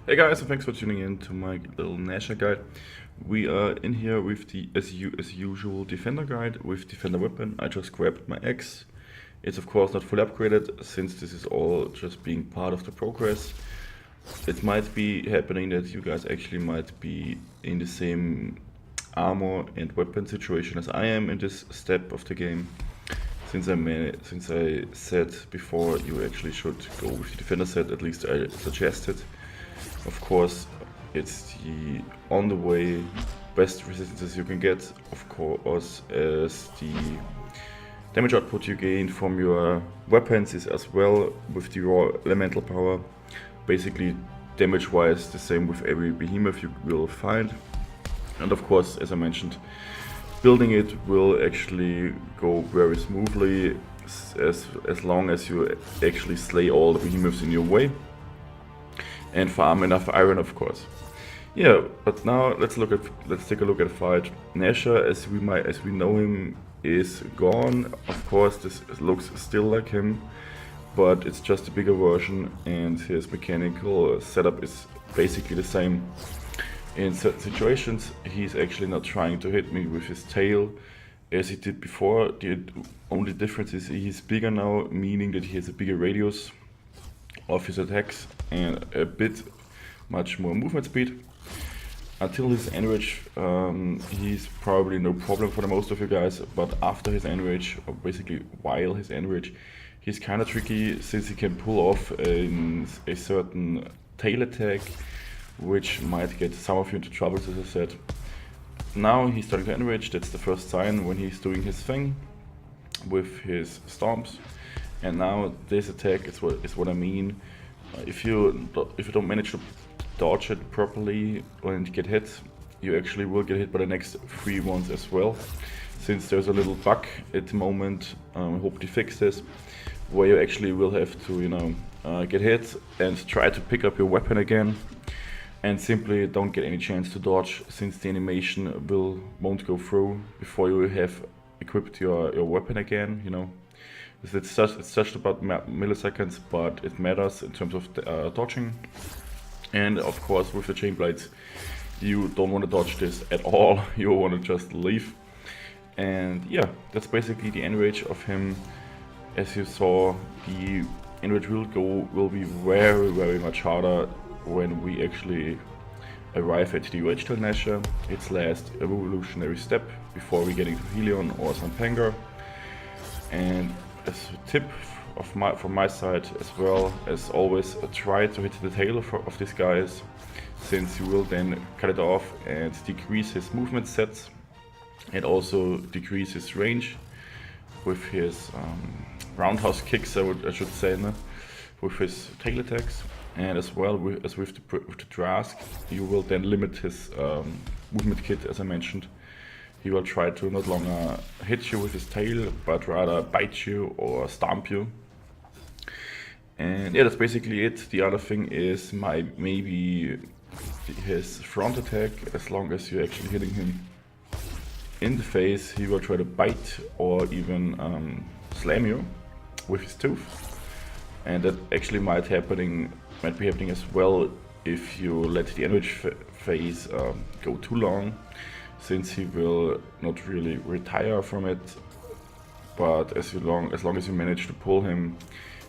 Hey guys, and thanks for tuning in to my little Gnasher guide. We are in here with the as usual defender guide with defender weapon. I just grabbed my axe. It's of course not fully upgraded since this is all just being part of the progress. It might be happening that you guys actually might be in the same armor and weapon situation as I am in this step of the game. Since I said before you actually should go with the defender set, at least I suggested. Of course, it's the on the way best resistances you can get, of course, as the damage output you gain from your weapons is as well with the raw elemental power. Basically, damage wise, the same with every behemoth you will find. And of course, as I mentioned, building it will actually go very smoothly as long as you actually slay all the behemoths in your way. And farm enough iron, of course. Yeah, but now let's take a look at fight. Gnasher, as we know him, is gone. Of course, this looks still like him, but it's just a bigger version, and his mechanical setup is basically the same. In certain situations, he's actually not trying to hit me with his tail as he did before. The only difference is he's bigger now, meaning that he has a bigger radius of his attacks and a bit much more movement speed. Until his enrage, he's probably no problem for the most of you guys, but after his enrage, or basically while his enrage, he's kind of tricky since he can pull off a certain tail attack, which might get some of you into trouble, as I said. Now he's starting to enrage. That's the first sign when he's doing his thing with his stomps. And now this attack is what I mean. If you don't manage to dodge it properly and get hit, you actually will get hit by the next 3 ones as well. Since there's a little bug at the moment, I hope they fix this, where you actually will have to, get hit and try to pick up your weapon again, and simply don't get any chance to dodge, since the animation won't go through before you have equipped your weapon again. It's just about milliseconds, but it matters in terms of dodging. And of course, with the chain blades, you don't want to dodge this at all. You want to just leave. And yeah, that's basically the enrage of him. As you saw, the enrage will be very, very much harder when we actually arrive at the UH Gnasher, its last evolutionary step before we get into Helion or Zampangar. And as a tip from my side, as well as always, try to hit the tail of these guys, since you will then cut it off and decrease his movement sets and also decrease his range with his roundhouse kicks, I should say, with his tail attacks. And as well as with the Drask, you will then limit his movement kit, as I mentioned. He will try to not longer hit you with his tail, but rather bite you or stomp you. And yeah, that's basically it. The other thing is maybe his front attack. As long as you're actually hitting him in the face, he will try to bite or even slam you with his tooth. And that actually might be happening as well if you let the enrage phase go too long, since he will not really retire from it. But as long as you manage to pull him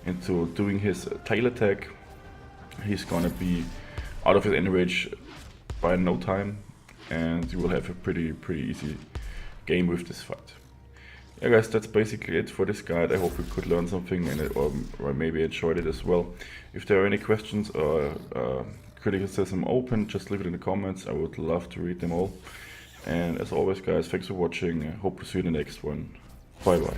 into doing his tail attack, he's gonna be out of his enrage by no time, and you will have a pretty easy game with this fight. Yeah guys, that's basically it for this guide. I hope you could learn something or maybe enjoyed it as well. If there are any questions or criticism open, just leave it in the comments. I would love to read them all. And as always guys, thanks for watching. I hope to see you in the next one. Bye bye.